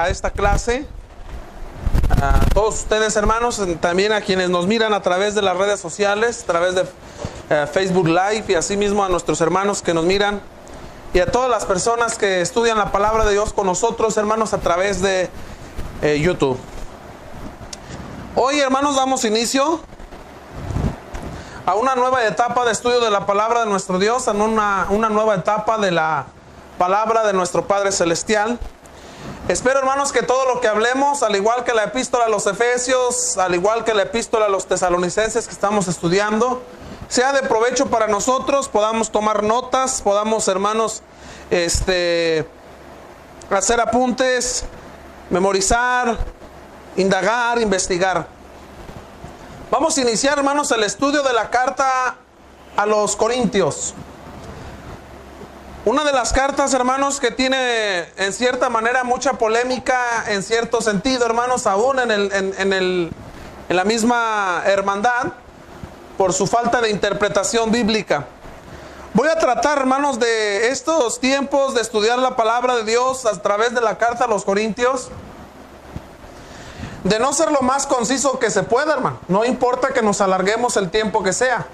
a esta clase. A todos ustedes, hermanos, también a quienes nos miran a través de las redes sociales, a través de Facebook Live, y asimismo a nuestros hermanos que nos miran, y a todas las personas que estudian la palabra de Dios con nosotros, hermanos, a través de YouTube. Hoy, hermanos, damos inicio a una nueva etapa de estudio de la palabra de nuestro Dios, en una nueva etapa de la palabra de nuestro Padre Celestial. Espero, hermanos, que todo lo que hablemos, al igual que la epístola a los Efesios, al igual que la epístola a los Tesalonicenses que estamos estudiando, sea de provecho para nosotros, podamos tomar notas, podamos, hermanos, hacer apuntes, memorizar, indagar, investigar. Vamos a iniciar, hermanos, el estudio de la carta a los Corintios. Una de las cartas, hermanos, que tiene en cierta manera mucha polémica, en cierto sentido, hermanos, aún en la misma hermandad, por su falta de interpretación bíblica. Voy a tratar, hermanos, de estos tiempos de estudiar la palabra de Dios a través de la carta a los Corintios, de no ser lo más conciso que se pueda, hermano. No importa que nos alarguemos el tiempo que sea.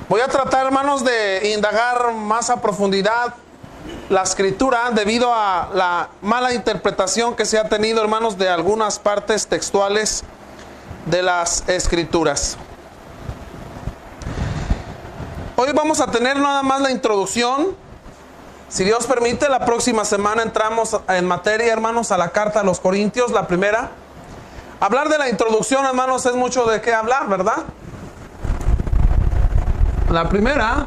Voy a tratar, hermanos, de indagar más a profundidad la escritura debido a la mala interpretación que se ha tenido, hermanos, de algunas partes textuales de las escrituras. Hoy vamos a tener nada más la introducción. Si Dios permite, la próxima semana entramos en materia, hermanos, a la carta a los Corintios, la primera. Hablar de la introducción, hermanos, es mucho de qué hablar, ¿verdad? La primera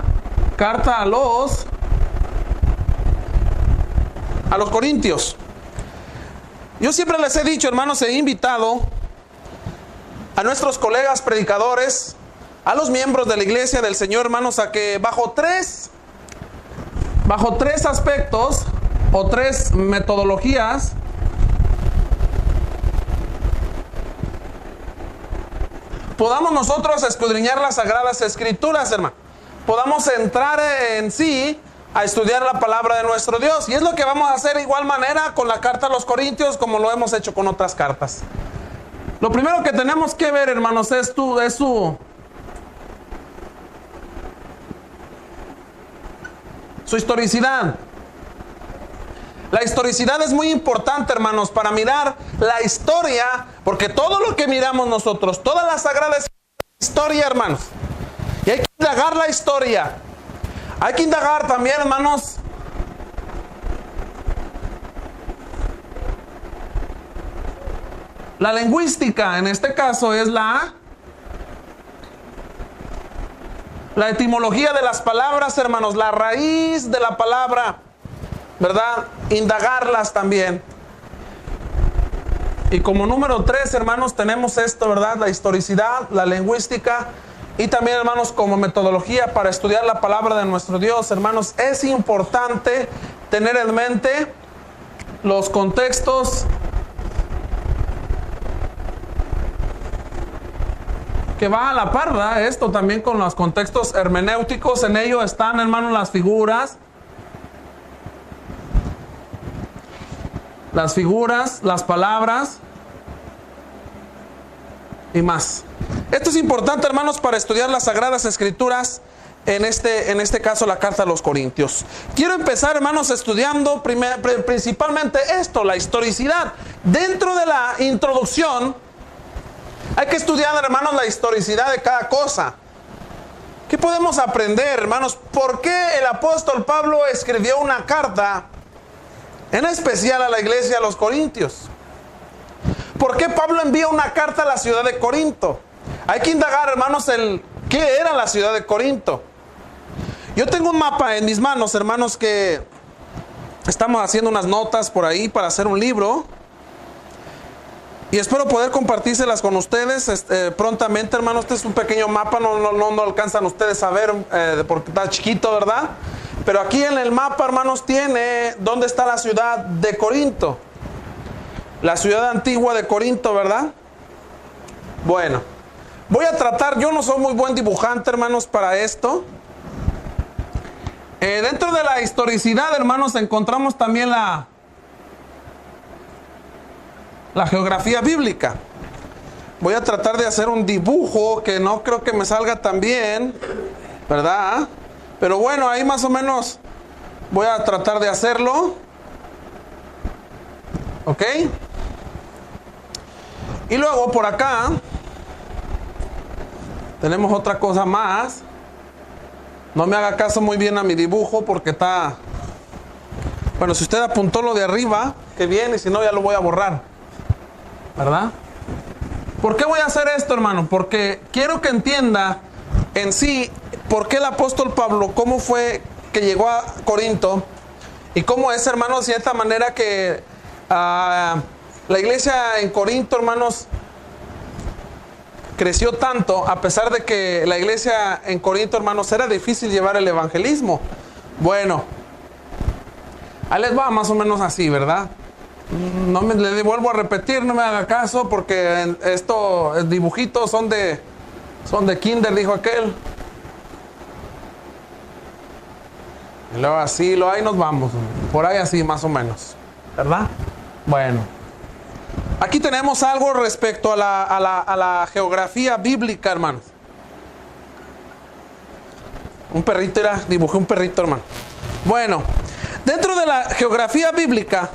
carta a los Corintios. Yo siempre les he dicho, hermanos, he invitado a nuestros colegas predicadores, a los miembros de la iglesia del Señor, hermanos, a que bajo tres aspectos o tres metodologías podamos nosotros escudriñar las Sagradas Escrituras, hermano. Podamos entrar en sí a estudiar la palabra de nuestro Dios. Y es lo que vamos a hacer de igual manera con la carta a los Corintios, como lo hemos hecho con otras cartas. Lo primero que tenemos que ver, hermanos, es su historicidad. La historicidad es muy importante, hermanos, para mirar la historia, porque todo lo que miramos nosotros, toda la Sagrada historia, hermanos, y hay que indagar la historia. Hay que indagar también, hermanos, la lingüística. En este caso es la etimología de las palabras, hermanos, la raíz de la palabra, ¿verdad? Indagarlas también. Y como número 3, hermanos, tenemos esto, ¿verdad? La historicidad, la lingüística, y también, hermanos, como metodología para estudiar la palabra de nuestro Dios, hermanos, es importante tener en mente los contextos que va a la par, ¿verdad? Esto también con los contextos hermenéuticos. En ello están, hermanos, las figuras, las palabras y más. Esto es importante, hermanos, para estudiar las Sagradas Escrituras, en este caso la carta a los Corintios. Quiero empezar, hermanos, estudiando principalmente esto, la historicidad. Dentro de la introducción hay que estudiar, hermanos, la historicidad de cada cosa. ¿Qué podemos aprender, hermanos? ¿Por qué el apóstol Pablo escribió una carta en especial a la iglesia de los Corintios? ¿Por qué Pablo envía una carta a la ciudad de Corinto? Hay que indagar, hermanos, qué era la ciudad de Corinto. Yo tengo un mapa en mis manos, hermanos, que estamos haciendo unas notas por ahí para hacer un libro. Y espero poder compartírselas con ustedes prontamente, hermanos. Este es un pequeño mapa, no alcanzan ustedes a ver porque está chiquito, ¿verdad? Pero aquí en el mapa, hermanos, tiene dónde está la ciudad de Corinto. La ciudad antigua de Corinto, ¿verdad? Bueno, voy a tratar, yo no soy muy buen dibujante, hermanos, para esto. Dentro de la historicidad, hermanos, encontramos también la la geografía bíblica. Voy a tratar de hacer un dibujo que no creo que me salga tan bien, ¿verdad? Pero bueno, ahí más o menos voy a tratar de hacerlo. ¿Ok? Y luego por acá tenemos otra cosa más. No me haga caso muy bien a mi dibujo porque está... Bueno, si usted apuntó lo de arriba, que bien, y si no ya lo voy a borrar, ¿verdad? ¿Por qué voy a hacer esto, hermano? Porque quiero que entienda en sí por qué el apóstol Pablo, cómo fue que llegó a Corinto y cómo es, hermanos, de cierta manera que la iglesia en Corinto, hermanos, creció tanto, a pesar de que la iglesia en Corinto, hermanos, era difícil llevar el evangelismo. Bueno, ahí les va más o menos así, ¿verdad? No me le vuelvo a repetir, no me haga caso, porque estos dibujitos son de kinder, dijo aquel. Y luego así, ahí nos vamos, por ahí así más o menos, ¿verdad? Bueno, aquí tenemos algo respecto a la geografía bíblica, hermanos. Un perrito, dibujé un perrito, hermano. Bueno, dentro de la geografía bíblica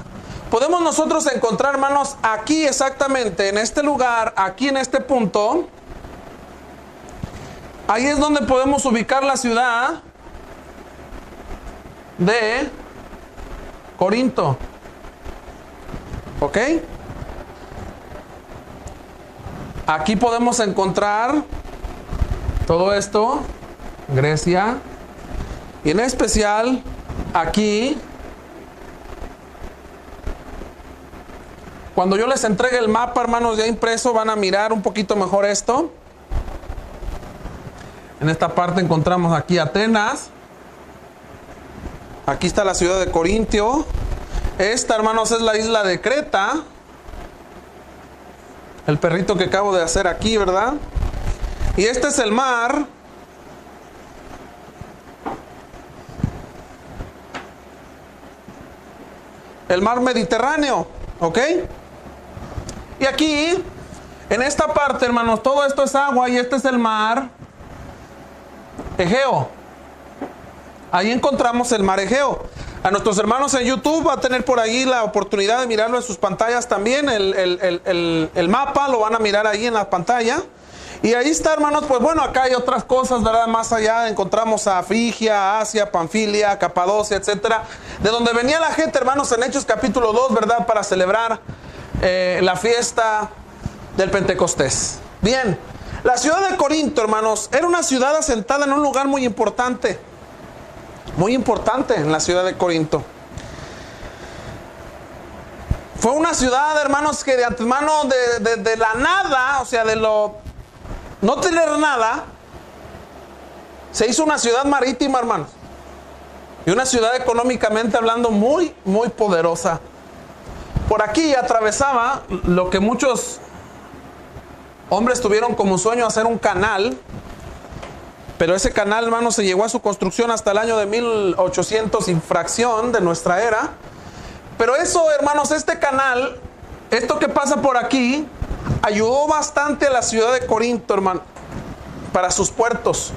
podemos nosotros encontrar, hermanos, aquí exactamente, en este lugar, aquí en este punto, ahí es donde podemos ubicar la ciudad de Corinto. ¿Ok? Aquí podemos encontrar todo esto, Grecia, y en especial aquí, cuando yo les entregue el mapa, hermanos, ya impreso, van a mirar un poquito mejor esto. En esta parte encontramos aquí Atenas. Aquí está la ciudad de Corintio. Esta, hermanos, es la isla de Creta. El perrito que acabo de hacer aquí, ¿verdad? Y este es el mar. El mar Mediterráneo, ¿ok? Y aquí, en esta parte, hermanos, todo esto es agua y este es el mar Egeo. Ahí encontramos el mar Egeo. A nuestros hermanos en YouTube va a tener por ahí la oportunidad de mirarlo en sus pantallas también. El mapa lo van a mirar ahí en la pantalla. Y ahí está, hermanos, pues bueno, acá hay otras cosas, ¿verdad? Más allá encontramos a Frigia, Asia, Panfilia, Capadocia, etcétera. De donde venía la gente, hermanos, en Hechos capítulo 2, ¿verdad? Para celebrar la fiesta del Pentecostés. Bien, la ciudad de Corinto, hermanos, era una ciudad asentada en un lugar muy importante. Muy importante en la ciudad de Corinto. Fue una ciudad, hermanos, que de antemano de la nada, o sea, de lo no tener nada, se hizo una ciudad marítima, hermanos. Y una ciudad económicamente hablando muy, muy poderosa. Por aquí atravesaba lo que muchos hombres tuvieron como sueño, hacer un canal. Pero ese canal, hermanos, se llegó a su construcción hasta el año de 1800 y fracción de nuestra era. Pero eso, hermanos, este canal, esto que pasa por aquí, ayudó bastante a la ciudad de Corinto, hermano, para sus puertos.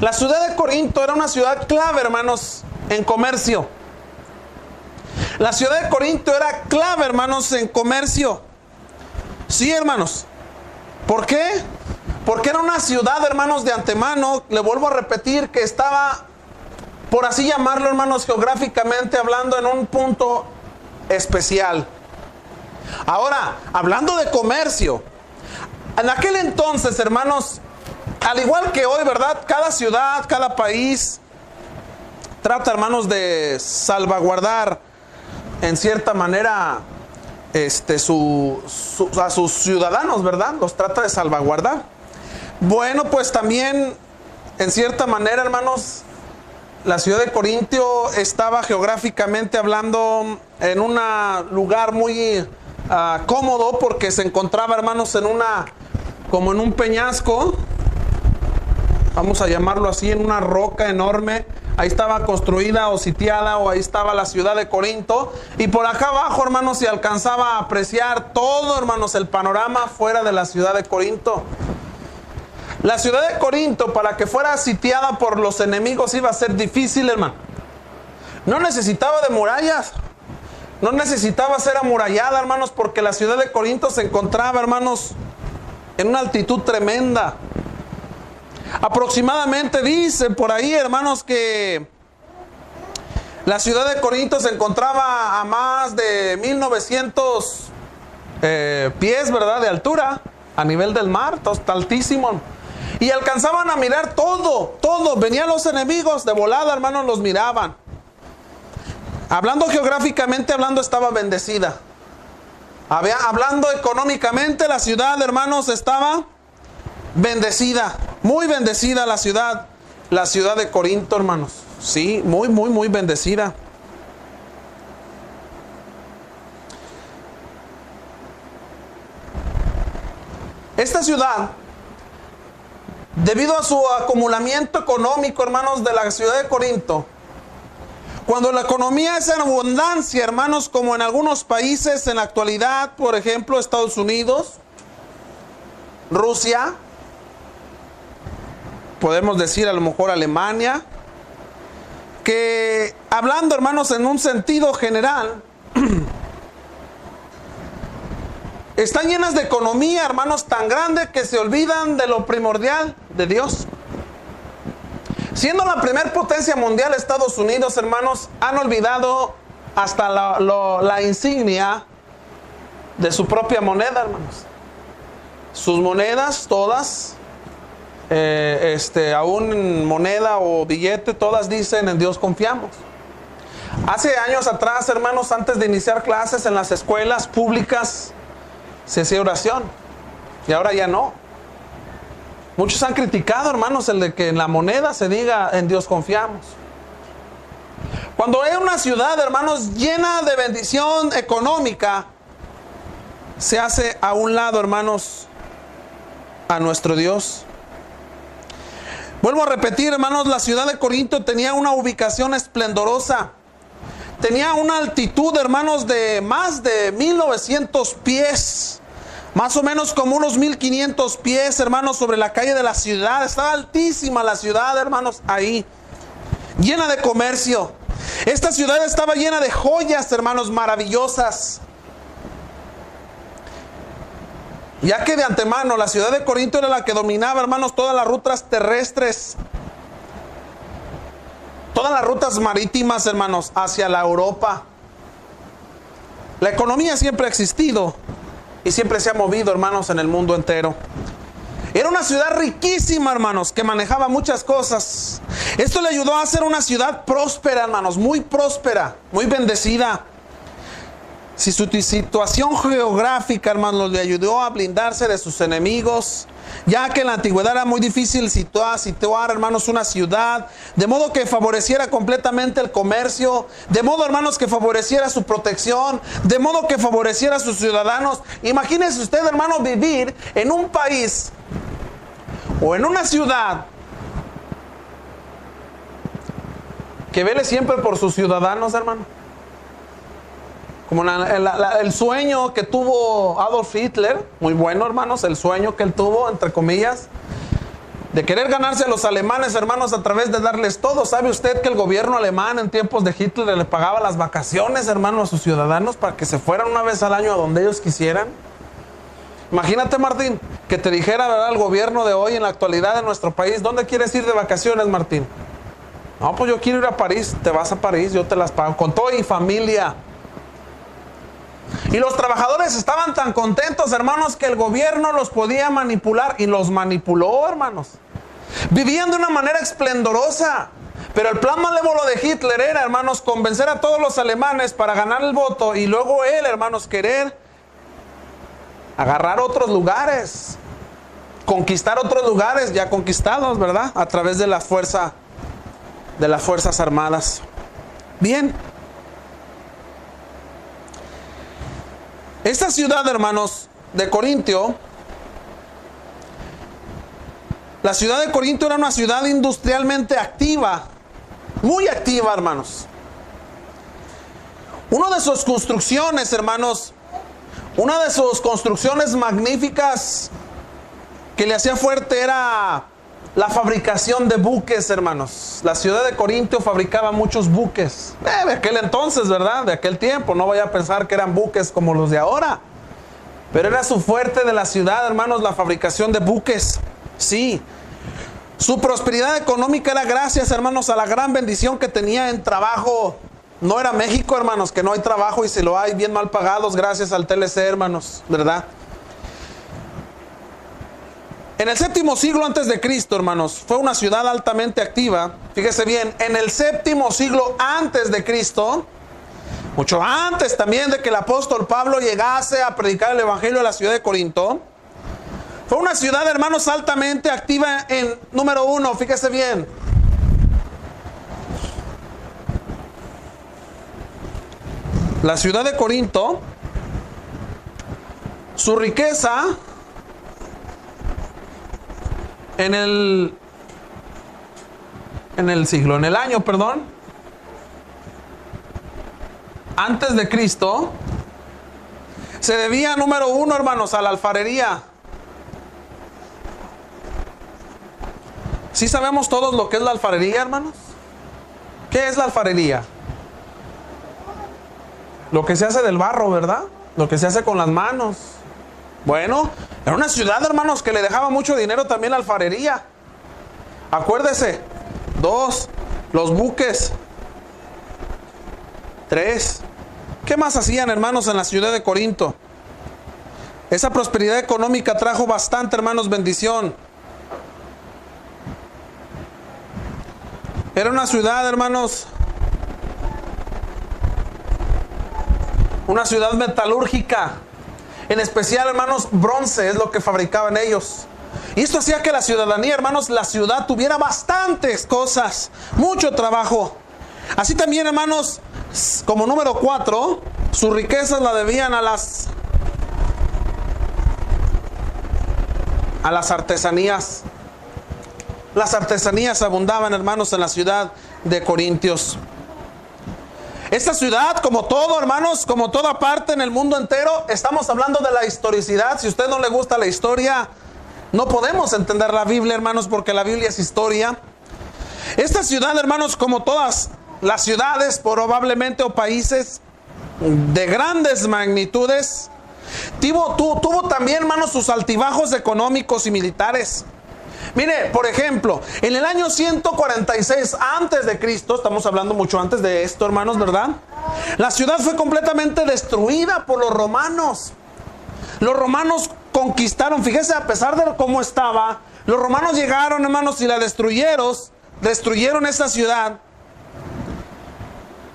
La ciudad de Corinto era una ciudad clave, hermanos, en comercio. La ciudad de Corinto era clave, hermanos, en comercio. Sí, hermanos. ¿Por qué? Porque era una ciudad, hermanos, de antemano, le vuelvo a repetir, que estaba, por así llamarlo, hermanos, geográficamente hablando, en un punto especial. Ahora, hablando de comercio, en aquel entonces, hermanos, al igual que hoy, ¿verdad? Cada ciudad, cada país trata, hermanos, de salvaguardar en cierta manera a sus ciudadanos, ¿verdad? Los trata de salvaguardar. Bueno, pues también, en cierta manera, hermanos, la ciudad de Corinto estaba geográficamente hablando en un lugar muy cómodo, porque se encontraba, hermanos, como en un peñasco, vamos a llamarlo así, en una roca enorme. Ahí estaba construida o sitiada, o ahí estaba la ciudad de Corinto. Y por acá abajo, hermanos, se alcanzaba a apreciar todo, hermanos, el panorama fuera de la ciudad de Corinto. La ciudad de Corinto, para que fuera sitiada por los enemigos, iba a ser difícil, hermano. No necesitaba de murallas. No necesitaba ser amurallada, hermanos, porque la ciudad de Corinto se encontraba, hermanos, en una altitud tremenda. Aproximadamente dice por ahí, hermanos, que la ciudad de Corinto se encontraba a más de 1900 pies, ¿verdad?, de altura, a nivel del mar, está altísimo. Y alcanzaban a mirar todo. Venían los enemigos de volada, hermanos, los miraban. Hablando geográficamente, estaba bendecida. Hablando económicamente, la ciudad, hermanos, estaba bendecida. Muy bendecida la ciudad de Corinto, hermanos. Sí, muy bendecida. Esta ciudad, debido a su acumulamiento económico, hermanos, de la ciudad de Corinto, cuando la economía es en abundancia, hermanos, como en algunos países en la actualidad, por ejemplo, Estados Unidos, Rusia, podemos decir a lo mejor Alemania, que hablando, hermanos, en un sentido general, están llenas de economía, hermanos, tan grande que se olvidan de lo primordial de Dios. Siendo la primer potencia mundial Estados Unidos, hermanos, han olvidado hasta la insignia de su propia moneda, hermanos. Sus monedas, todas, aún moneda o billete, todas dicen: en Dios confiamos. Hace años atrás, hermanos, antes de iniciar clases en las escuelas públicas, se hacía oración, y ahora ya no. Muchos han criticado, hermanos, el de que en la moneda se diga: en Dios confiamos. Cuando hay una ciudad, hermanos, llena de bendición económica, se hace a un lado, hermanos, a nuestro Dios. Vuelvo a repetir, hermanos, la ciudad de Corinto tenía una ubicación esplendorosa. Tenía una altitud, hermanos, de más de 1900 pies. Más o menos como unos 1500 pies, hermanos, sobre la calle de la ciudad. Estaba altísima la ciudad, hermanos, ahí. Llena de comercio. Esta ciudad estaba llena de joyas, hermanos, maravillosas. Ya que de antemano la ciudad de Corinto era la que dominaba, hermanos, todas las rutas terrestres. Todas las rutas marítimas, hermanos, hacia la Europa. La economía siempre ha existido y siempre se ha movido, hermanos, en el mundo entero. Era una ciudad riquísima, hermanos, que manejaba muchas cosas. Esto le ayudó a ser una ciudad próspera, hermanos, muy próspera, muy bendecida. Si su situación geográfica, hermanos, le ayudó a blindarse de sus enemigos, ya que en la antigüedad era muy difícil situar, hermanos, una ciudad, de modo que favoreciera completamente el comercio, de modo, hermanos, que favoreciera su protección, de modo que favoreciera a sus ciudadanos. Imagínese usted, hermano, vivir en un país o en una ciudad que vele siempre por sus ciudadanos, hermano. Como el sueño que tuvo Adolf Hitler, muy bueno, hermanos, el sueño que él tuvo, entre comillas, de querer ganarse a los alemanes, hermanos, a través de darles todo. ¿Sabe usted que el gobierno alemán en tiempos de Hitler le pagaba las vacaciones, hermanos, a sus ciudadanos para que se fueran una vez al año a donde ellos quisieran? Imagínate, Martín, que te dijera, ¿verdad?, el gobierno de hoy en la actualidad de nuestro país: ¿dónde quieres ir de vacaciones, Martín? No, pues yo quiero ir a París. Te vas a París, yo te las pago, con todo y familia. Y los trabajadores estaban tan contentos, hermanos, que el gobierno los podía manipular, y los manipuló, hermanos. Vivían de una manera esplendorosa. Pero el plan malévolo de Hitler era, hermanos, convencer a todos los alemanes para ganar el voto, y luego él, hermanos, querer agarrar otros lugares, conquistar otros lugares ya conquistados, ¿verdad?, a través de las fuerzas armadas. Bien. Esta ciudad, hermanos, de Corintio, la ciudad de Corinto era una ciudad industrialmente activa. muy activa, hermanos. Una de sus construcciones, hermanos, una de sus construcciones magníficas que le hacía fuerte era la fabricación de buques, hermanos. La ciudad de Corinto fabricaba muchos buques. De aquel entonces, ¿verdad? De aquel tiempo. No vaya a pensar que eran buques como los de ahora. Pero era su fuerte de la ciudad, hermanos, la fabricación de buques. Sí. Su prosperidad económica era gracias, hermanos, a la gran bendición que tenía en trabajo. No era México, hermanos, que no hay trabajo y si lo hay, bien mal pagados gracias al TLC, hermanos, ¿verdad? En el 7º siglo antes de Cristo, hermanos, fue una ciudad altamente activa. Fíjese bien, en el 7º siglo antes de Cristo, mucho antes también de que el apóstol Pablo llegase a predicar el evangelio a la ciudad de Corinto, fue una ciudad, hermanos, altamente activa en, número 1, fíjese bien, la ciudad de Corinto, su riqueza en el año, antes de Cristo, se debía, número 1, hermanos, a la alfarería. ¿Sí sabemos todos lo que es la alfarería, hermanos? ¿Qué es la alfarería? Lo que se hace del barro, ¿verdad? Lo que se hace con las manos. Bueno, era una ciudad, hermanos, que le dejaba mucho dinero también la alfarería. Acuérdese. 2, los buques. 3, ¿qué más hacían, hermanos, en la ciudad de Corinto? Esa prosperidad económica trajo bastante, hermanos, bendición. Era una ciudad, hermanos, una ciudad metalúrgica. En especial, hermanos, bronce es lo que fabricaban ellos. Y esto hacía que la ciudadanía, hermanos, la ciudad tuviera bastantes cosas, mucho trabajo. Así también, hermanos, como número 4, sus riquezas la debían a las artesanías. Las artesanías abundaban, hermanos, en la ciudad de Corintios. Esta ciudad, como todo, hermanos, como toda parte en el mundo entero, estamos hablando de la historicidad. Si a usted no le gusta la historia, no podemos entender la Biblia, hermanos, porque la Biblia es historia. Esta ciudad, hermanos, como todas las ciudades, probablemente, o países de grandes magnitudes, tuvo también, hermanos, sus altibajos económicos y militares. Mire, por ejemplo, en el año 146 antes de Cristo, estamos hablando mucho antes de esto, hermanos, ¿verdad? La ciudad fue completamente destruida por los romanos. Los romanos conquistaron, fíjese, a pesar de cómo estaba, los romanos llegaron, hermanos, y la destruyeron esa ciudad.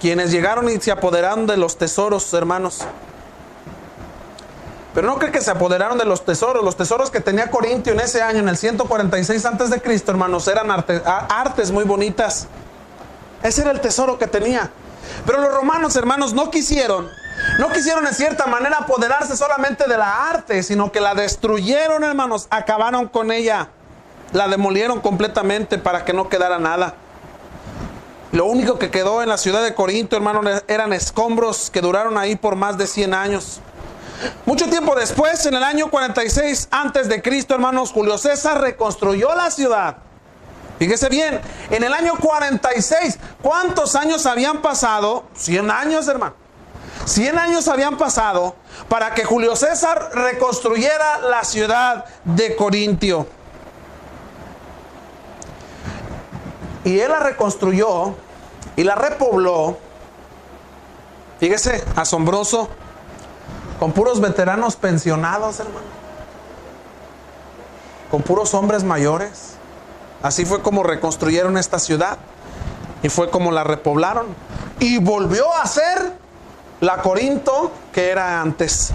Quienes llegaron y se apoderaron de los tesoros, hermanos. Pero no cree que se apoderaron de los tesoros que tenía Corintio en ese año, en el 146 antes de Cristo, hermanos, eran artes muy bonitas. Ese era el tesoro que tenía. Pero los romanos, hermanos, no quisieron en cierta manera apoderarse solamente de la arte, sino que la destruyeron, hermanos, acabaron con ella, la demolieron completamente para que no quedara nada. Lo único que quedó en la ciudad de Corinto, hermanos, eran escombros que duraron ahí por más de 100 años. Mucho tiempo después, en el año 46 antes de Cristo, hermanos, Julio César reconstruyó la ciudad. Fíjese bien, en el año 46, ¿cuántos años habían pasado? 100 años, hermano. 100 años habían pasado para que Julio César reconstruyera la ciudad de Corintio. Y él la reconstruyó y la repobló. Fíjese, asombroso. Con puros veteranos pensionados, hermano. Con puros hombres mayores. Así fue como reconstruyeron esta ciudad. Y fue como la repoblaron. Y volvió a ser la Corinto que era antes.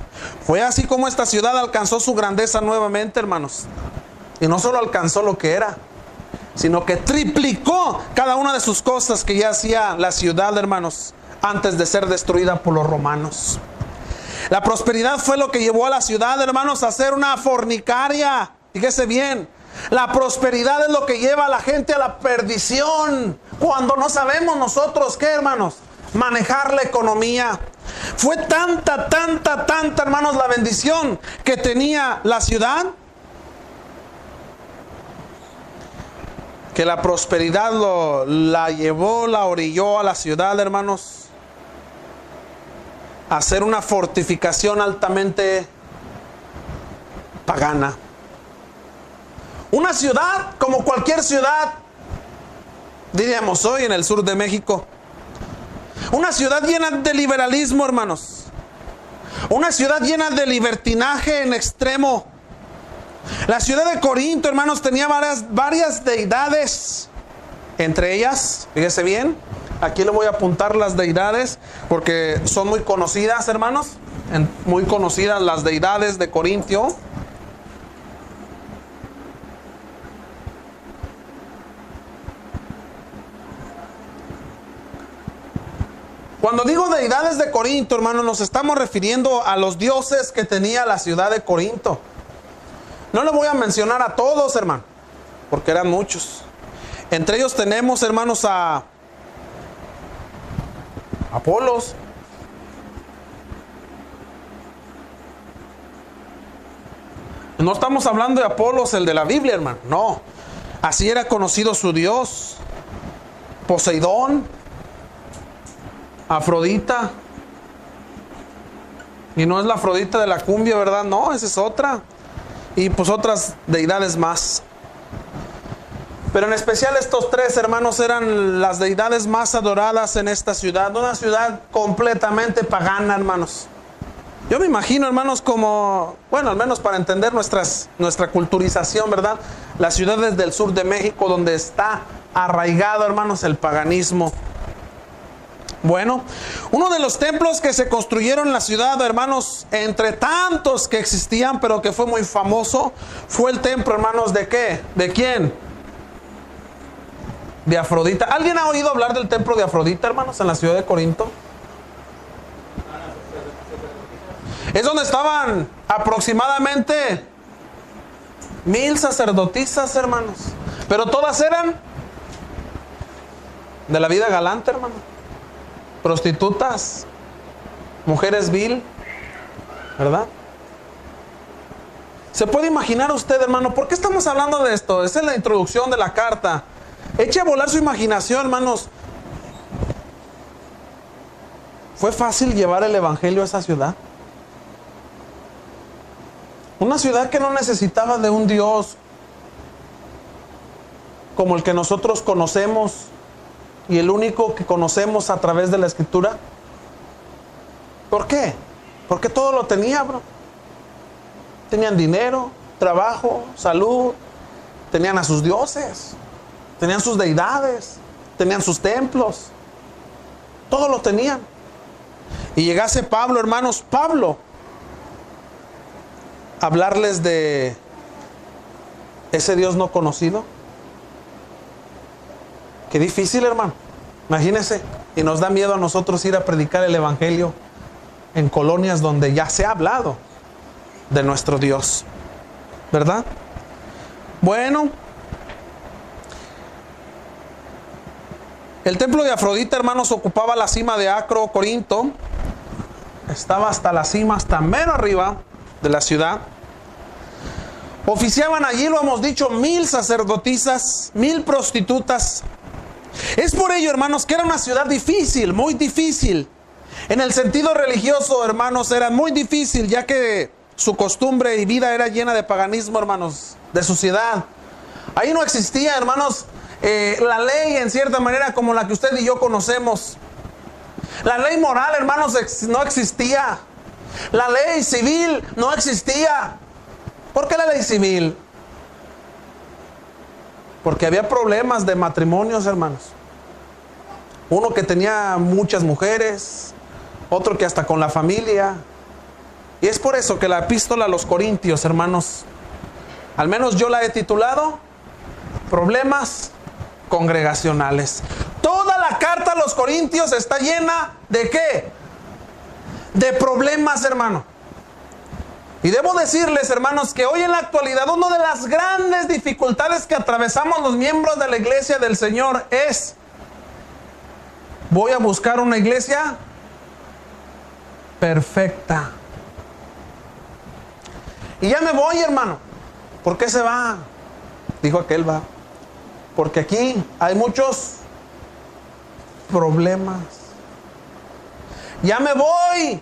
Fue así como esta ciudad alcanzó su grandeza nuevamente, hermanos. Y no solo alcanzó lo que era, sino que triplicó cada una de sus cosas que ya hacía la ciudad, hermanos, antes de ser destruida por los romanos. La prosperidad fue lo que llevó a la ciudad, hermanos, a ser una fornicaria. Fíjese bien, La prosperidad es lo que lleva a la gente a la perdición. Cuando no sabemos nosotros, ¿qué, hermanos? Manejar la economía. Fue tanta, hermanos, la bendición que tenía la ciudad, que la prosperidad la orilló a la ciudad, hermanos, a hacer una fortificación altamente pagana. Una ciudad como cualquier ciudad, diríamos hoy en el sur de México. Una ciudad llena de liberalismo, hermanos. Una ciudad llena de libertinaje en extremo. La ciudad de Corinto, hermanos, tenía varias deidades. Entre ellas, fíjese bien, aquí le voy a apuntar las deidades porque son muy conocidas, hermanos. Muy conocidas las deidades de Corintio. Cuando digo deidades de Corinto, hermanos, nos estamos refiriendo a los dioses que tenía la ciudad de Corinto. No le voy a mencionar a todos, hermano, porque eran muchos. Entre ellos tenemos, hermanos, a Apolos. No estamos hablando de Apolos, el de la Biblia, hermano. No. Así era conocido su dios. Poseidón. Afrodita. Y no es la Afrodita de la cumbia, ¿verdad? No, esa es otra. Y pues otras deidades más. Pero en especial estos tres, hermanos, eran las deidades más adoradas en esta ciudad. Una ciudad completamente pagana, hermanos. Yo me imagino, hermanos, como, bueno, al menos para entender nuestra culturización, ¿verdad? Las ciudades del sur de México donde está arraigado, hermanos, el paganismo. Bueno, uno de los templos que se construyeron en la ciudad, hermanos, entre tantos que existían, pero que fue muy famoso, fue el templo, hermanos, ¿de qué? ¿De quién? De Afrodita. ¿Alguien ha oído hablar del templo de Afrodita, hermanos, en la ciudad de Corinto? Es donde estaban aproximadamente 1000 sacerdotisas, hermanos. Pero todas eran de la vida galante, hermano. Prostitutas, mujeres vil, ¿verdad? ¿Se puede imaginar usted, hermano? ¿Por qué estamos hablando de esto? Esa es la introducción de la carta. Eche a volar su imaginación, hermanos. ¿Fue fácil llevar el evangelio a esa ciudad? Una ciudad que no necesitaba de un Dios como el que nosotros conocemos y el único que conocemos a través de la Escritura. ¿Por qué? Porque todo lo tenía, bro. Tenían dinero, trabajo, salud, tenían a sus dioses, tenían sus deidades, tenían sus templos, todo lo tenían. Y llegase Pablo, hermanos, a hablarles de ese Dios no conocido. Qué difícil, hermano. Imagínense. Y nos da miedo a nosotros ir a predicar el evangelio en colonias donde ya se ha hablado de nuestro Dios, ¿verdad? Bueno, el templo de Afrodita, hermanos, ocupaba la cima de Acro, Corinto. Estaba hasta la cima, hasta mero arriba de la ciudad. Oficiaban allí, lo hemos dicho, 1000 sacerdotisas, 1000 prostitutas. Es por ello, hermanos, que era una ciudad difícil, muy difícil. En el sentido religioso, hermanos, era muy difícil, ya que su costumbre y vida era llena de paganismo, hermanos, de suciedad. Ahí no existía, hermanos, la ley en cierta manera como la que usted y yo conocemos. La ley moral, hermanos, no existía. La ley civil no existía. ¿Por qué la ley civil? Porque había problemas de matrimonios, hermanos. Uno que tenía muchas mujeres, otro que hasta con la familia. Y es por eso que la epístola a los Corintios, hermanos, al menos yo la he titulado Problemas Congregacionales. Toda la carta a los Corintios está llena ¿de qué? De problemas, hermano. Y debo decirles, hermanos, que hoy en la actualidad una de las grandes dificultades que atravesamos los miembros de la iglesia del Señor es: voy a buscar una iglesia perfecta. Y ya me voy, hermano. ¿Por qué se va? Dijo aquel, va. Porque aquí hay muchos problemas. Ya me voy.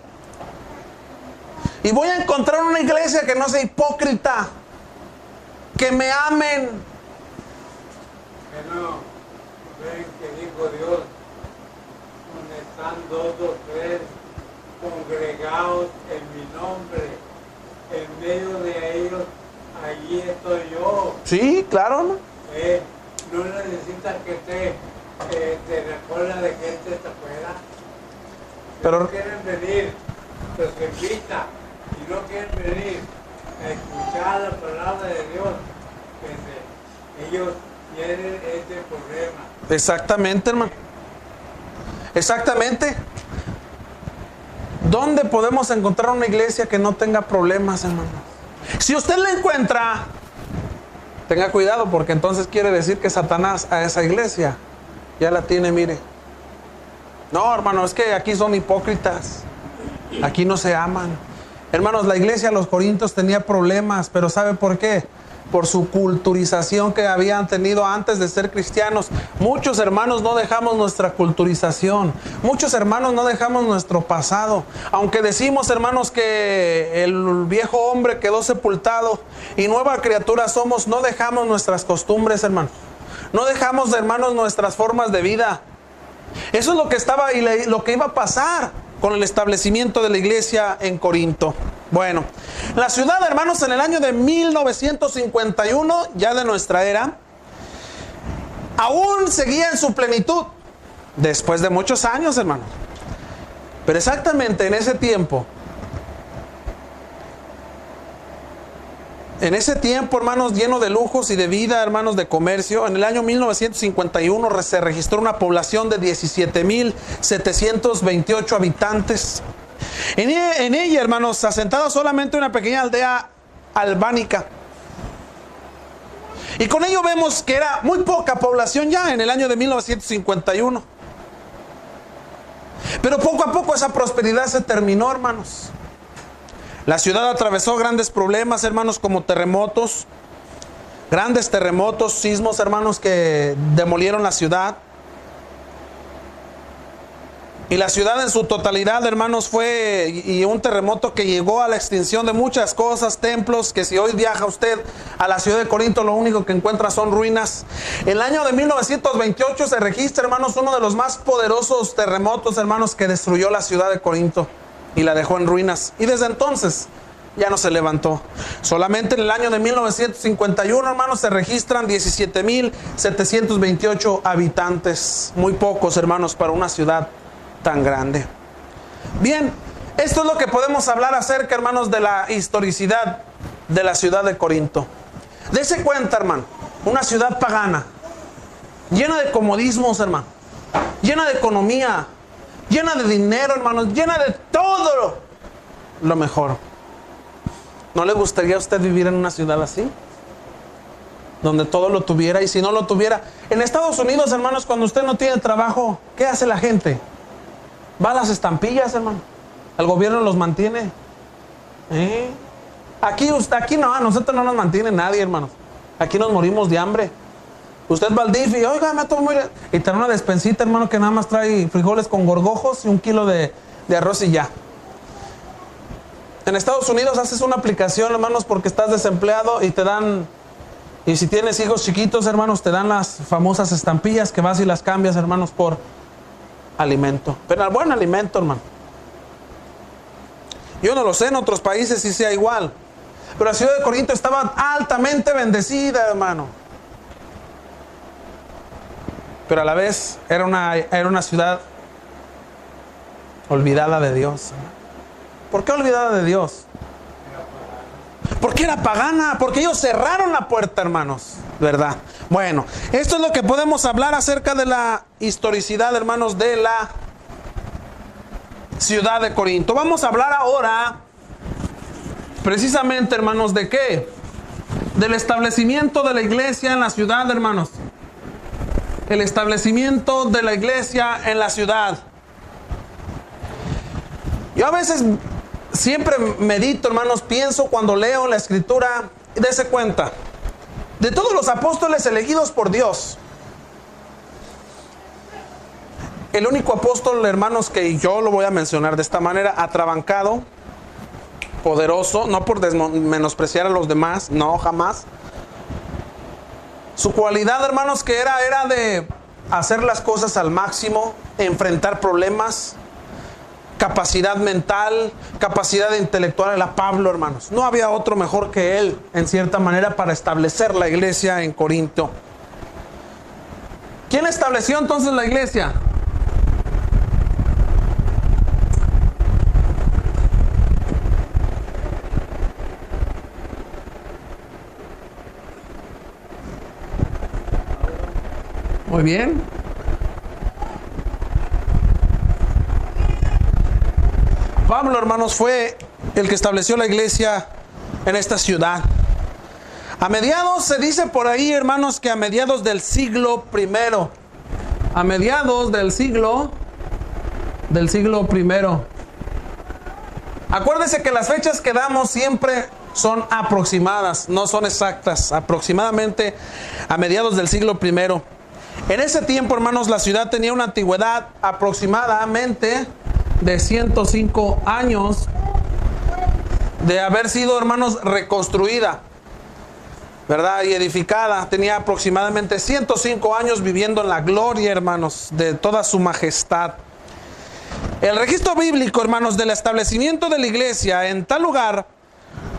Y voy a encontrar una iglesia que no sea hipócrita, que me amen. Bueno, ven que dijo Dios, donde están 2 o 3 congregados en mi nombre, en medio de ellos, allí estoy yo. Sí, claro, ¿no? No necesitas que te recuerda de que te afuera. Pero no quieren venir, los invita. Y no quieren venir a escuchar la palabra de Dios, ellos tienen este problema. exactamente, hermano. Exactamente. ¿Dónde podemos encontrar una iglesia que no tenga problemas, hermano? Si usted la encuentra, tenga cuidado, porque entonces quiere decir que Satanás a esa iglesia ya la tiene, mire. No, hermano, es que aquí son hipócritas. Aquí no se aman. Hermanos, la iglesia de los Corintios tenía problemas, pero ¿sabe por qué? Por su culturización que habían tenido antes de ser cristianos. Muchos hermanos no dejamos nuestra culturización. Muchos hermanos no dejamos nuestro pasado. Aunque decimos, hermanos, que el viejo hombre quedó sepultado y nueva criatura somos, no dejamos nuestras costumbres, hermanos. No dejamos, hermanos, nuestras formas de vida. Eso es lo que estaba y lo que iba a pasar con el establecimiento de la iglesia en Corinto. Bueno, la ciudad, hermanos, en el año de 1951, ya de nuestra era, aún seguía en su plenitud, después de muchos años, hermanos. Pero exactamente en ese tiempo, hermanos, lleno de lujos y de vida, hermanos, de comercio, en el año 1951 se registró una población de 17,728 habitantes. En ella, hermanos, asentada solamente una pequeña aldea albánica. Y con ello vemos que era muy poca población ya en el año de 1951. Pero poco a poco esa prosperidad se terminó, hermanos. La ciudad atravesó grandes problemas, hermanos, como terremotos, grandes terremotos, sismos, hermanos, que demolieron la ciudad. Y la ciudad en su totalidad, hermanos, fue y un terremoto que llegó a la extinción de muchas cosas, templos, que si hoy viaja usted a la ciudad de Corinto, lo único que encuentra son ruinas. En el año de 1928 se registra, hermanos, uno de los más poderosos terremotos, hermanos, que destruyó la ciudad de Corinto y la dejó en ruinas. Y desde entonces ya no se levantó. Solamente en el año de 1951, hermanos, se registran 17,728 habitantes. Muy pocos, hermanos, para una ciudad tan grande. Bien, esto es lo que podemos hablar acerca, hermanos, de la historicidad de la ciudad de Corinto. Dese cuenta, hermano, una ciudad pagana, llena de comodismos, hermano, llena de economía, llena de dinero, hermanos, llena de todo lo mejor. ¿No le gustaría a usted vivir en una ciudad así? Donde todo lo tuviera, y si no lo tuviera. En Estados Unidos, hermanos, cuando usted no tiene trabajo, ¿qué hace la gente? Va a las estampillas, hermano. El gobierno los mantiene. Aquí no, a nosotros no nos mantiene nadie, hermanos. Aquí nos morimos de hambre. Usted va al DIF y, oiga, me tomo y trae una despensita, hermano, que nada más trae frijoles con gorgojos y 1 kilo de arroz y ya. En Estados Unidos haces una aplicación, hermanos, porque estás desempleado y te dan, y si tienes hijos chiquitos, hermanos, te dan las famosas estampillas que vas y las cambias, hermanos, por alimento. Pero el buen alimento, hermano. Yo no lo sé, en otros países sí sea igual. Pero la ciudad de Corinto estaba altamente bendecida, hermano. Pero a la vez era una ciudad olvidada de Dios. ¿Por qué olvidada de Dios? Porque era pagana, porque ellos cerraron la puerta, hermanos, ¿verdad? Bueno, esto es lo que podemos hablar acerca de la historicidad, hermanos, de la ciudad de Corinto. Vamos a hablar ahora precisamente, hermanos, ¿de qué? Del establecimiento de la iglesia en la ciudad, hermanos. El establecimiento de la iglesia en la ciudad. Yo a veces siempre medito, hermanos, pienso cuando leo la escritura, y dése cuenta, de todos los apóstoles elegidos por Dios, el único apóstol, hermanos, que yo lo voy a mencionar de esta manera, atrabancado, poderoso, no por menospreciar a los demás, no, jamás. Su cualidad, hermanos, que era de hacer las cosas al máximo, enfrentar problemas, capacidad mental, capacidad intelectual, era Pablo, hermanos. No había otro mejor que él, en cierta manera, para establecer la iglesia en Corinto. ¿Quién estableció entonces la iglesia? Muy bien. Pablo, hermanos, fue el que estableció la iglesia en esta ciudad. A mediados, se dice por ahí, hermanos, que a mediados del siglo primero. A mediados del siglo primero. Acuérdese que las fechas que damos siempre son aproximadas, no son exactas. Aproximadamente a mediados del siglo primero. En ese tiempo, hermanos, la ciudad tenía una antigüedad aproximadamente de 105 años de haber sido, hermanos, reconstruida, ¿verdad? Y edificada. Tenía aproximadamente 105 años viviendo en la gloria, hermanos, de toda su majestad. El registro bíblico, hermanos, del establecimiento de la iglesia en tal lugar,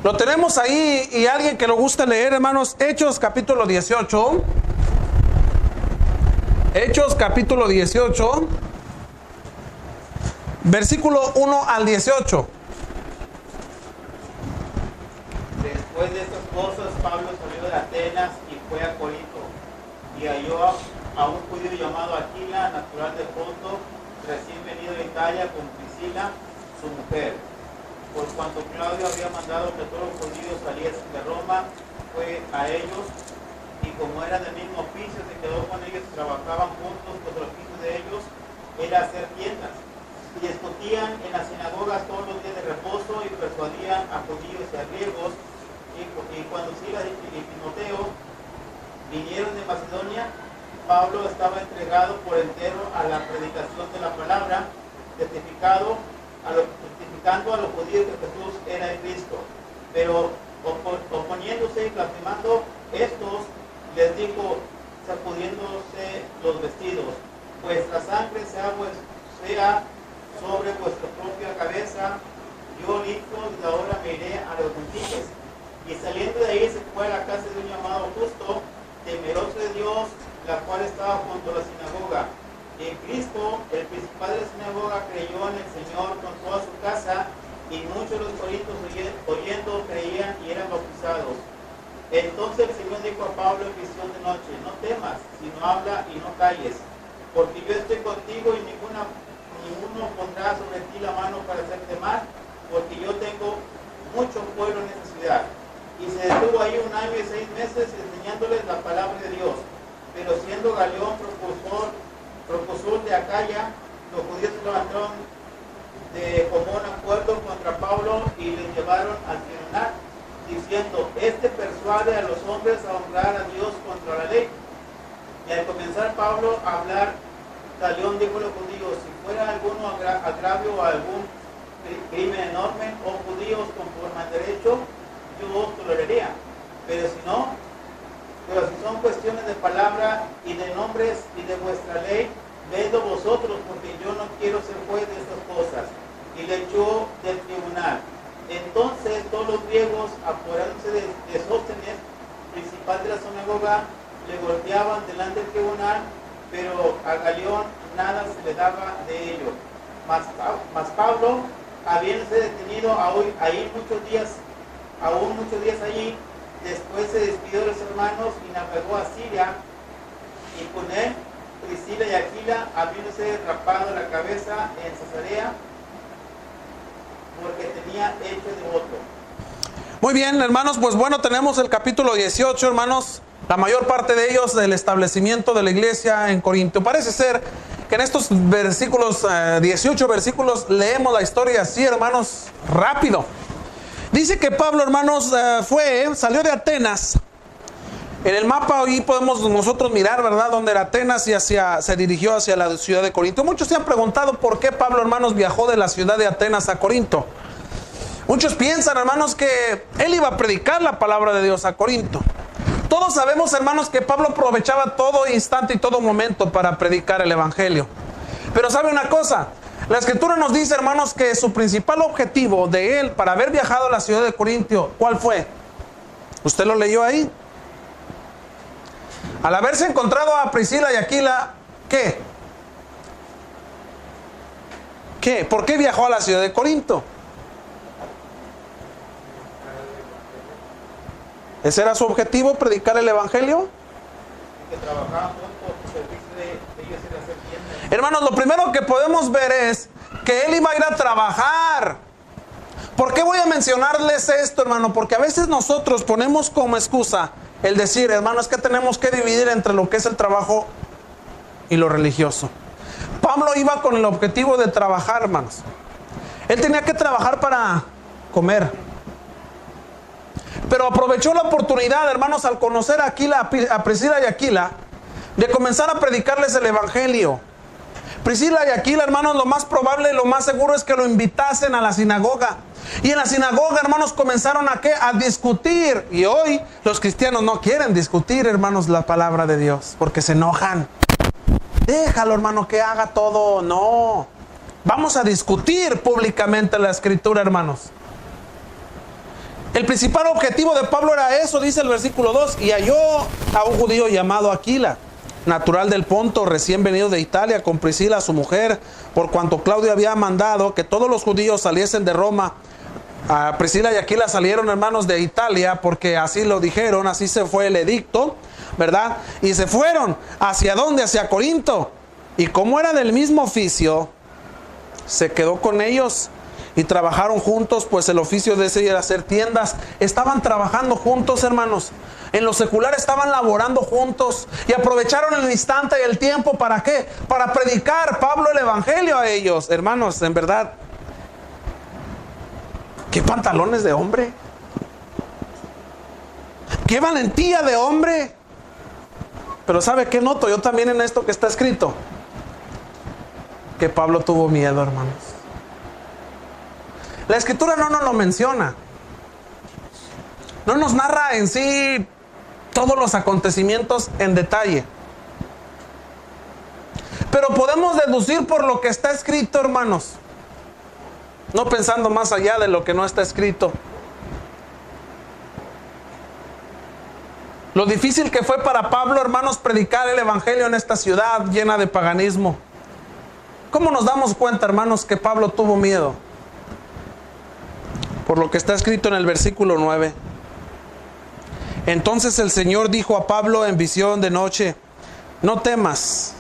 lo tenemos ahí, y alguien que lo guste leer, hermanos, Hechos capítulo 18. Hechos capítulo 18, versículo 1 al 18. Después de estas cosas, Pablo salió de Atenas y fue a Corinto, y halló a un judío llamado Aquila, natural de Ponto, recién venido de Italia, con Priscila, su mujer. Por cuanto Claudio había mandado que todos los judíos saliesen de Roma, fue a ellos, y como eran del mismo oficio, se quedó con ellos, trabajaban juntos, pues el oficio de ellos era hacer tiendas. Y discutían en las sinagogas todos los días de reposo, y persuadían a judíos y a griegos. Y cuando Silas y Timoteo vinieron de Macedonia, Pablo estaba entregado por entero a la predicación de la palabra, testificando a los judíos que Jesús era el Cristo. Pero oponiéndose y blasfemando estos, les dijo, sacudiéndose los vestidos: vuestra sangre sea sobre vuestra propia cabeza. Yo listo, desde ahora me iré a los gentiles. Y saliendo de ahí se fue a la casa de un llamado Justo, temeroso de Dios, la cual estaba junto a la sinagoga. Y Cristo, el principal de la sinagoga, creyó en el Señor con toda su casa, y muchos de los corintios oyendo creían y eran bautizados. Entonces el Señor dijo a Pablo en visión de noche: no temas, sino habla y no calles, porque yo estoy contigo, y ninguno pondrá sobre ti la mano para hacerte mal, porque yo tengo mucho pueblo en esta ciudad. Y se detuvo ahí 1 año y 6 meses enseñándoles la palabra de Dios. Pero siendo Galión proconsúl de Acaya, los judíos se levantaron de común acuerdo contra Pablo y le llevaron al tribunal, diciendo: este persuade a los hombres a honrar a Dios contra la ley. Y al comenzar Pablo a hablar, Galión dijo a los judíos: si fuera alguno agravio o algún crimen enorme, o judíos conforme al derecho, yo os toleraría. Pero si son cuestiones de palabra y de nombres y de vuestra ley, vedlo vosotros, porque yo no quiero ser juez de estas cosas. Y le echó del tribunal. Entonces todos los griegos, apoderándose de Sóstenes, principal de la sinagoga, le golpeaban delante del tribunal, pero a Galión nada se le daba de ello. Mas Pablo, habiéndose detenido ahí muchos días allí, después se despidió de los hermanos y navegó a Siria, y con él Priscila y Aquila, habiéndose rapado la cabeza en Cesarea, porque tenía hecho de otro. Muy bien, hermanos, pues bueno, tenemos el capítulo 18, hermanos. La mayor parte de ellos del establecimiento de la iglesia en Corinto. Parece ser que en estos versículos, 18 versículos, leemos la historia así, hermanos, rápido. Dice que Pablo, hermanos, salió de Atenas. En el mapa hoy podemos nosotros mirar, ¿verdad?, dónde era Atenas y se dirigió hacia la ciudad de Corinto. Muchos se han preguntado por qué Pablo, hermanos, viajó de la ciudad de Atenas a Corinto. Muchos piensan, hermanos, que él iba a predicar la palabra de Dios a Corinto. Todos sabemos, hermanos, que Pablo aprovechaba todo instante y todo momento para predicar el evangelio. Pero ¿sabe una cosa? La escritura nos dice, hermanos, que su principal objetivo de él para haber viajado a la ciudad de Corinto, ¿cuál fue? ¿Usted lo leyó ahí? Al haberse encontrado a Priscila y Aquila, ¿qué? ¿Qué? ¿Por qué viajó a la ciudad de Corinto? ¿Ese era su objetivo, predicar el evangelio? Hermanos, lo primero que podemos ver es que él iba a ir a trabajar. ¿Por qué voy a mencionarles esto, hermano? Porque a veces nosotros ponemos como excusa el decir, hermano, es que tenemos que dividir entre lo que es el trabajo y lo religioso. Pablo iba con el objetivo de trabajar, hermanos. Él tenía que trabajar para comer. Pero aprovechó la oportunidad, hermanos, al conocer a Priscila y Aquila, de comenzar a predicarles el evangelio. Priscila y Aquila, hermanos, lo más probable, lo más seguro es que lo invitasen a la sinagoga. Y en la sinagoga, hermanos, comenzaron a discutir. Y hoy los cristianos no quieren discutir, hermanos, la palabra de Dios, porque se enojan. Déjalo, hermano, que haga todo. No. Vamos a discutir públicamente la escritura, hermanos. El principal objetivo de Pablo era eso, dice el versículo 2. Y halló a un judío llamado Aquila, natural del Ponto, recién venido de Italia, con Priscila, su mujer, por cuanto Claudio había mandado que todos los judíos saliesen de Roma. Priscila y Aquila salieron, hermanos, de Italia, porque así lo dijeron, así se fue el edicto, ¿verdad? Y se fueron, ¿hacia dónde? Hacia Corinto. Y como era del mismo oficio, se quedó con ellos. Y trabajaron juntos, pues el oficio de ese era hacer tiendas. Estaban trabajando juntos, hermanos. En lo secular estaban laborando juntos. Y aprovecharon el instante y el tiempo, ¿para qué? Para predicar Pablo el evangelio a ellos. Hermanos, en verdad, qué pantalones de hombre. Qué valentía de hombre. Pero ¿sabe qué noto yo también en esto que está escrito? Que Pablo tuvo miedo, hermanos. La escritura no nos lo menciona. No nos narra en sí todos los acontecimientos en detalle. Pero podemos deducir por lo que está escrito, hermanos. No pensando más allá de lo que no está escrito. Lo difícil que fue para Pablo, hermanos, predicar el evangelio en esta ciudad llena de paganismo. ¿Cómo nos damos cuenta, hermanos, que Pablo tuvo miedo? Por lo que está escrito en el versículo 9. Entonces el Señor dijo a Pablo en visión de noche: no temas,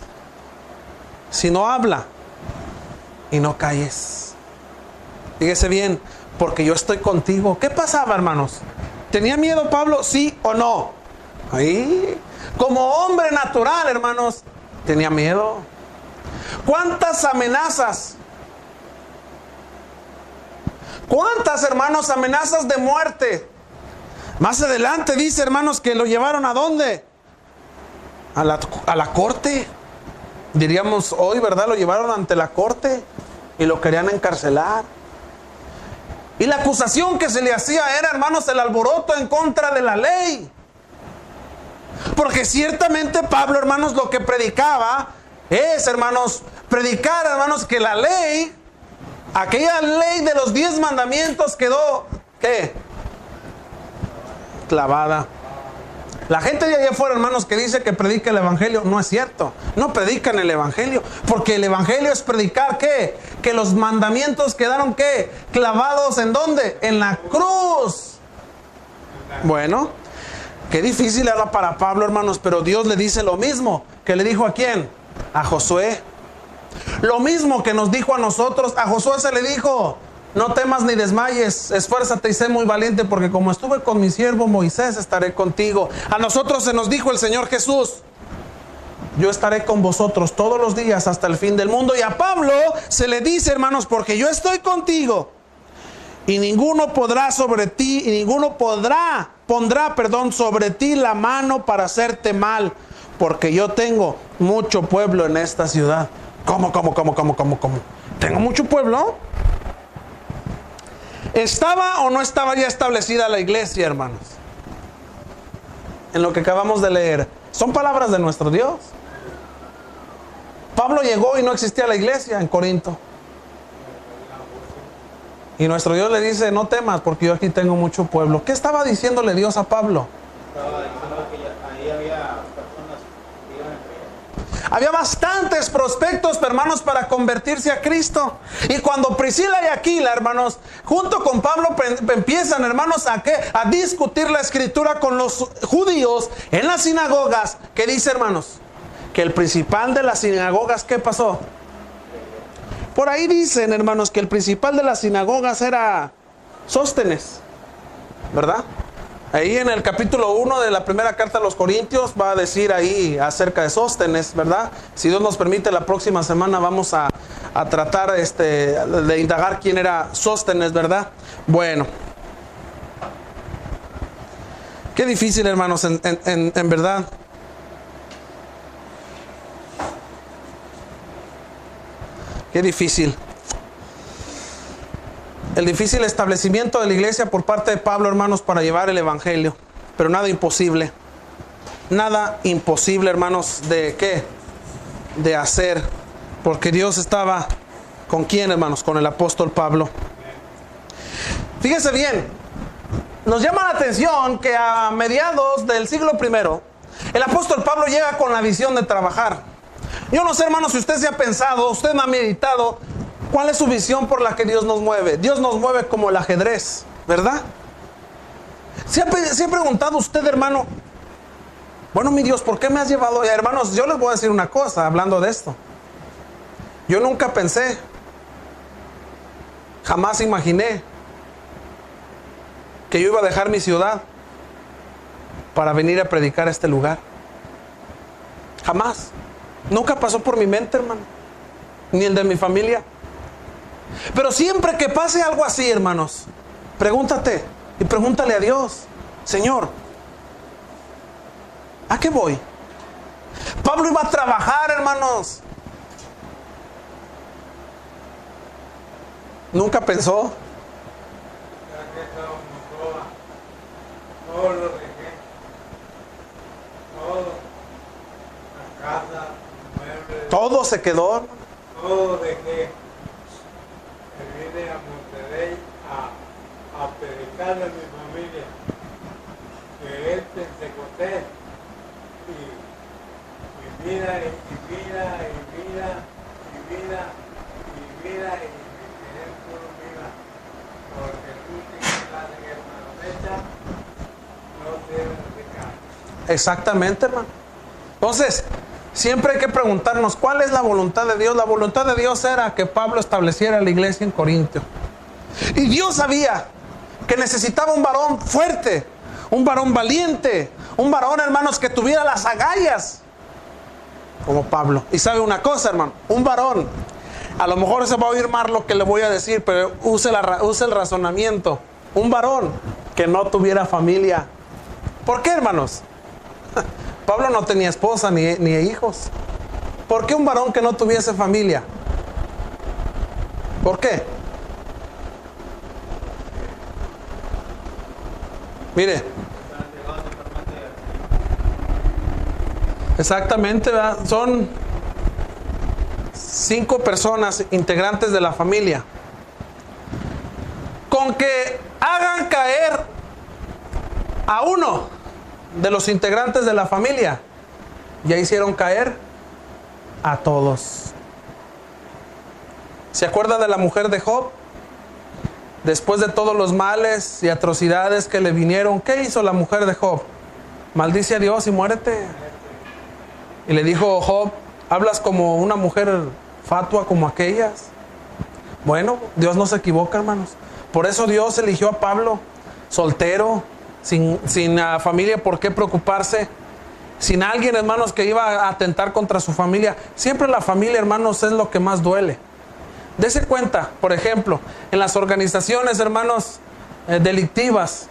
sino habla y no calles. Fíjese bien, porque yo estoy contigo. ¿Qué pasaba, hermanos? ¿Tenía miedo Pablo? ¿Sí o no? Ahí, como hombre natural, hermanos, tenía miedo. ¿Cuántas amenazas? ¿Cuántas, hermanos, amenazas de muerte? Más adelante dice, hermanos, que lo llevaron ¿a dónde? A la corte. Diríamos hoy, ¿verdad? Lo llevaron ante la corte y lo querían encarcelar. Y la acusación que se le hacía era, hermanos, el alboroto en contra de la ley. Porque ciertamente Pablo, hermanos, lo que predicaba es, hermanos, predicar, hermanos, que la ley, aquella ley de los 10 mandamientos quedó, ¿qué? Clavada. La gente de allá afuera, hermanos, que dice que predica el evangelio, no es cierto. No predican el evangelio, porque el evangelio es predicar, ¿qué? Que los mandamientos quedaron, ¿qué? Clavados, ¿en dónde? En la cruz. Bueno, qué difícil era para Pablo, hermanos, pero Dios le dice lo mismo que le dijo ¿a quién? A Josué. Lo mismo que nos dijo a nosotros. A Josué se le dijo: No temas ni desmayes, esfuérzate y sé muy valiente, porque como estuve con mi siervo Moisés, estaré contigo. A nosotros se nos dijo el Señor Jesús: yo estaré con vosotros todos los días hasta el fin del mundo. Y a Pablo se le dice, hermanos, porque yo estoy contigo, y ninguno podrá sobre ti, y ninguno pondrá sobre ti la mano para hacerte mal, porque yo tengo mucho pueblo en esta ciudad. ¿Cómo? ¿Tengo mucho pueblo? ¿Estaba o no estaba ya establecida la iglesia, hermanos? En lo que acabamos de leer, son palabras de nuestro Dios. Pablo llegó y no existía la iglesia en Corinto. Y nuestro Dios le dice: no temas, porque yo aquí tengo mucho pueblo. ¿Qué estaba diciéndole Dios a Pablo? Estaba diciendo que ahí había personas que iban a creer. Había bastantes prospectos, hermanos, para convertirse a Cristo. Y cuando Priscila y Aquila, hermanos, junto con Pablo empiezan, hermanos, a discutir la escritura con los judíos en las sinagogas, ¿qué dice, hermanos? Que el principal de las sinagogas, ¿qué pasó? Por ahí dicen, hermanos, que el principal de las sinagogas era Sóstenes, ¿verdad? Ahí en el capítulo 1 de la primera carta a los Corintios va a decir ahí acerca de Sóstenes, ¿verdad? Si Dios nos permite, la próxima semana vamos a tratar de indagar quién era Sóstenes, ¿verdad? Bueno, qué difícil, hermanos, en verdad. Qué difícil. El difícil establecimiento de la iglesia por parte de Pablo, hermanos, para llevar el evangelio. Pero nada imposible. Nada imposible, hermanos, ¿de qué? De hacer. Porque Dios estaba ¿con quién, hermanos? Con el apóstol Pablo. Fíjense bien. Nos llama la atención que a mediados del siglo I, el apóstol Pablo llega con la visión de trabajar. Yo no sé, hermanos, si usted se ha pensado, usted me ha meditado, ¿cuál es su visión por la que Dios nos mueve? Dios nos mueve como el ajedrez, ¿verdad? ¿Se ha preguntado usted, hermano? Bueno, mi Dios, ¿por qué me has llevado allá? Hermanos, yo les voy a decir una cosa hablando de esto. Yo nunca pensé, jamás imaginé que yo iba a dejar mi ciudad para venir a predicar a este lugar. Jamás. Nunca pasó por mi mente, hermano, ni el de mi familia. Pero siempre que pase algo así, hermanos, pregúntate y pregúntale a Dios: Señor, ¿a qué voy? Pablo iba a trabajar, hermanos. Nunca pensó. Todo lo dejé, todo, la casa, muebles, Todo se quedó. todo dejé. Me vine a Monterrey a predicarle a mi familia que es Pentecostés, y mira, y mira, y mira, y mira, y mira, y me quedé puro mira, porque tú tienes clase en hermano Mecha, no debes de. Exactamente, hermano. Entonces, siempre hay que preguntarnos, ¿cuál es la voluntad de Dios? La voluntad de Dios era que Pablo estableciera la iglesia en Corinto. Y Dios sabía que necesitaba un varón fuerte, un varón valiente, un varón, hermanos, que tuviera las agallas como Pablo. Y sabe una cosa, hermano, un varón, a lo mejor se va a oír mal lo que le voy a decir, pero use el razonamiento. Un varón que no tuviera familia. ¿Por qué, hermanos? Pablo no tenía esposa ni hijos. ¿Por qué un varón que no tuviese familia? ¿Por qué? Mire. Exactamente, ¿verdad? Son 5 personas integrantes de la familia. Con que hagan caer a uno de los integrantes de la familia, ya hicieron caer a todos. ¿Se acuerda de la mujer de Job? Después de todos los males y atrocidades que le vinieron, ¿qué hizo la mujer de Job? Maldice a Dios y muérete. Y le dijo Job: hablas como una mujer fatua como aquellas. Bueno, Dios no se equivoca, hermanos. Por eso Dios eligió a Pablo, soltero, sin familia, ¿por qué preocuparse? Sin alguien, hermanos, que iba a atentar contra su familia. Siempre la familia, hermanos, es lo que más duele. Dese cuenta, por ejemplo, en las organizaciones, hermanos, delictivas,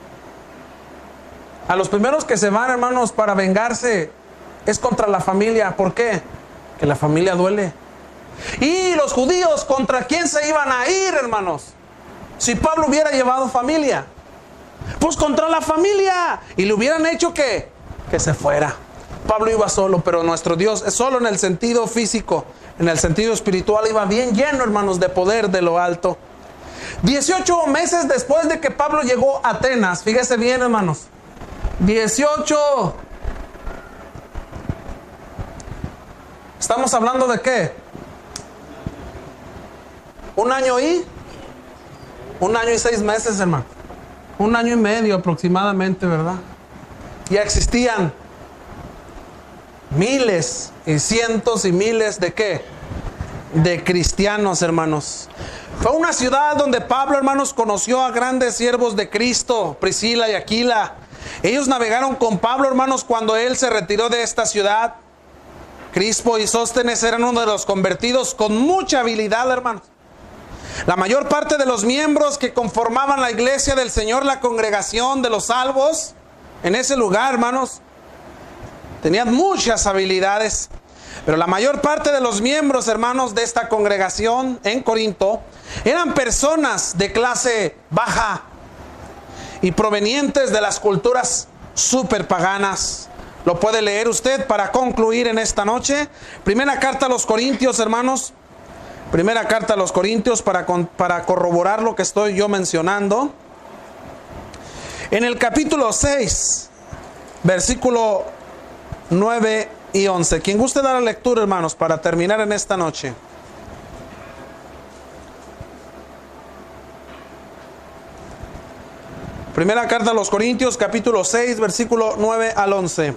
a los primeros que se van, hermanos, para vengarse es contra la familia. ¿Por qué? Que la familia duele. Y los judíos, ¿contra quién se iban a ir, hermanos? Si Pablo hubiera llevado familia, pues contra la familia. Y le hubieran hecho que se fuera. Pablo iba solo, pero nuestro Dios es solo en el sentido físico. En el sentido espiritual iba bien lleno, hermanos, de poder de lo alto. 18 meses después de que Pablo llegó a Atenas, fíjese bien, hermanos, 18. ¿Estamos hablando de qué? ¿Un año y 6 meses, hermano? 1 año y medio aproximadamente, ¿verdad? Ya existían miles y cientos y miles de ¿qué? De cristianos, hermanos. Fue una ciudad donde Pablo, hermanos, conoció a grandes siervos de Cristo, Priscila y Aquila. Ellos navegaron con Pablo, hermanos, cuando él se retiró de esta ciudad. Crispo y Sóstenes eran uno de los convertidos con mucha habilidad, hermanos. La mayor parte de los miembros que conformaban la iglesia del Señor, la congregación de los salvos, en ese lugar, hermanos, tenían muchas habilidades. Pero la mayor parte de los miembros, hermanos, de esta congregación en Corinto eran personas de clase baja y provenientes de las culturas súper paganas. Lo puede leer usted para concluir en esta noche. Primera carta a los Corintios, hermanos. Primera carta a los Corintios para corroborar lo que estoy yo mencionando. En el capítulo 6, versículo 9 y 11. Quien guste dar la lectura, hermanos, para terminar en esta noche. Primera carta a los Corintios, capítulo 6, versículo 9 al 11.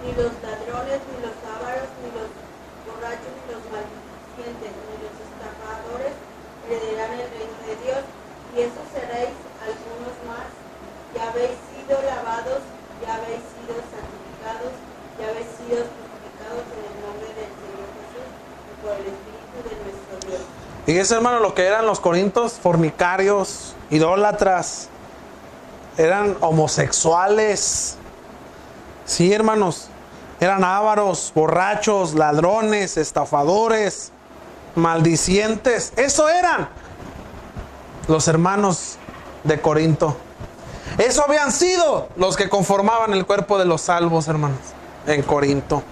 Ni los ladrones, ni los ávaros, ni los borrachos, ni los maldicientes, ni los estafadores heredarán el reino de Dios. Y eso seréis algunos más. Ya habéis sido lavados, ya habéis sido santificados, ya habéis sido justificados en el nombre del Señor Jesús y por el Espíritu de nuestro Dios. Fíjense, hermano, lo que eran los corintios: fornicarios, idólatras, eran homosexuales. Sí, hermanos, eran ávaros, borrachos, ladrones, estafadores, maldicientes. Eso eran los hermanos de Corinto. Eso habían sido los que conformaban el cuerpo de los salvos, hermanos, en Corinto.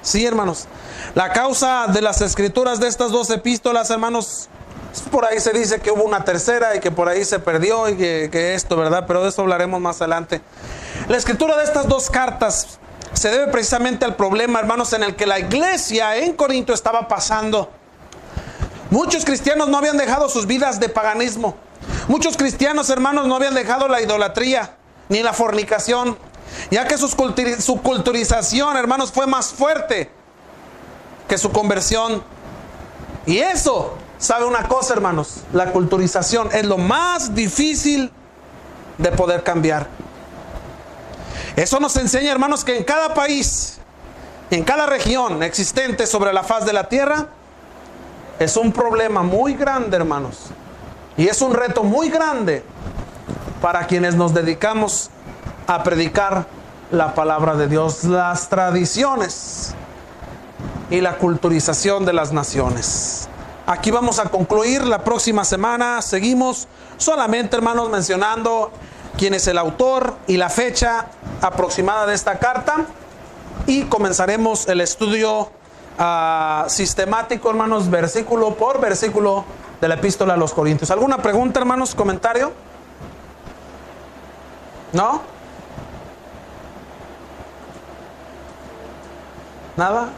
Sí, hermanos, la causa de las escrituras de estas 2 epístolas, hermanos, por ahí se dice que hubo una tercera y que por ahí se perdió y que esto, ¿verdad? Pero de eso hablaremos más adelante. La escritura de estas 2 cartas se debe precisamente al problema, hermanos, en el que la iglesia en Corinto estaba pasando. Muchos cristianos no habían dejado sus vidas de paganismo. Muchos cristianos, hermanos, no habían dejado la idolatría ni la fornicación, ya que su culturización, hermanos, fue más fuerte que su conversión. Y eso, ¿sabe una cosa, hermanos? La culturización es lo más difícil de poder cambiar. Eso nos enseña, hermanos, que en cada país, en cada región existente sobre la faz de la tierra, es un problema muy grande, hermanos. Y es un reto muy grande para quienes nos dedicamos a predicar la palabra de Dios, las tradiciones y la culturización de las naciones. Aquí vamos a concluir. La próxima semana seguimos solamente, hermanos, mencionando quién es el autor y la fecha aproximada de esta carta, y comenzaremos el estudio sistemático, hermanos, versículo por versículo de la epístola a los Corintios. ¿Alguna pregunta, hermanos? ¿Comentario? ¿No? ¿Nada?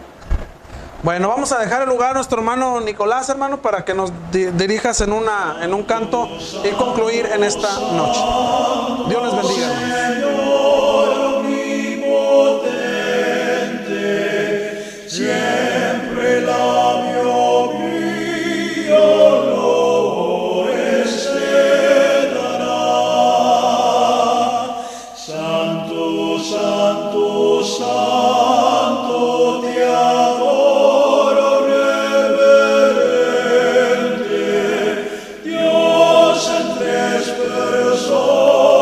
Bueno, vamos a dejar el lugar a nuestro hermano Nicolás, hermano, para que nos dirijas en un canto y concluir en esta noche. Dios les bendiga, hermanos. Siempre labio mio lo dará. Santo, santo, santo, te adoro reverente, Dios en tres personas,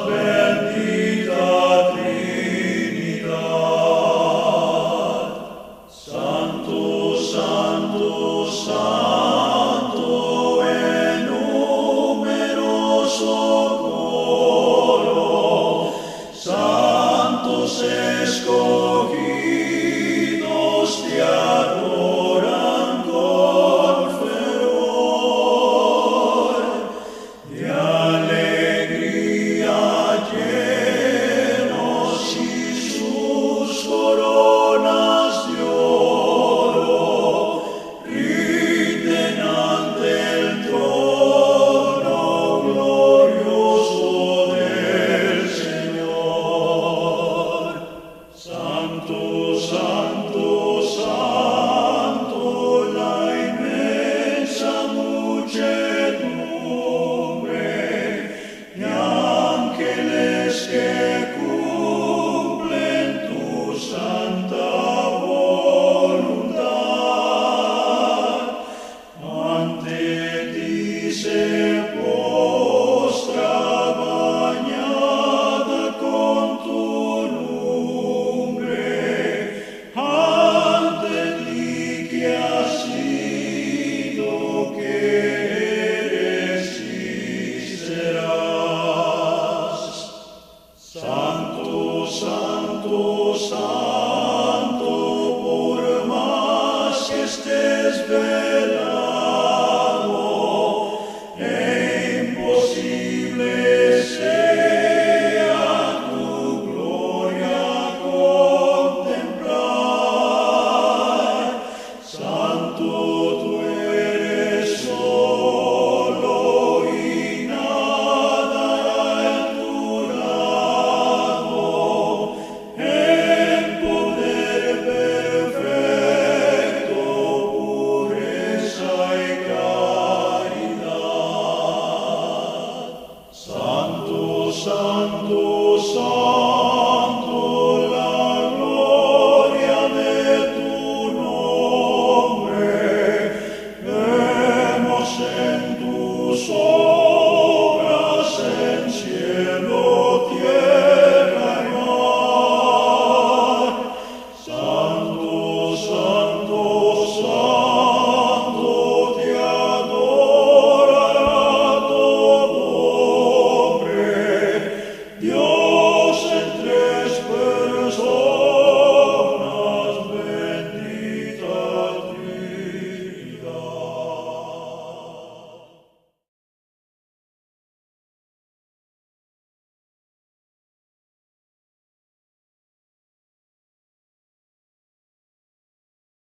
bendita Trinidad. Santo, santo, santo, en numeroso coro, santos escogidos te adoran con fervor, de alegría llenos y sus coronas de oro rinden ante el trono glorioso del Señor. Santo, santo, santo, la inmensa muchedumbre de ángeles que cumplen tu santa voluntad. Ante ti se postra bañada con tu lumbre, ante ti que has sido, que eres y serás. Santo, santo, santo.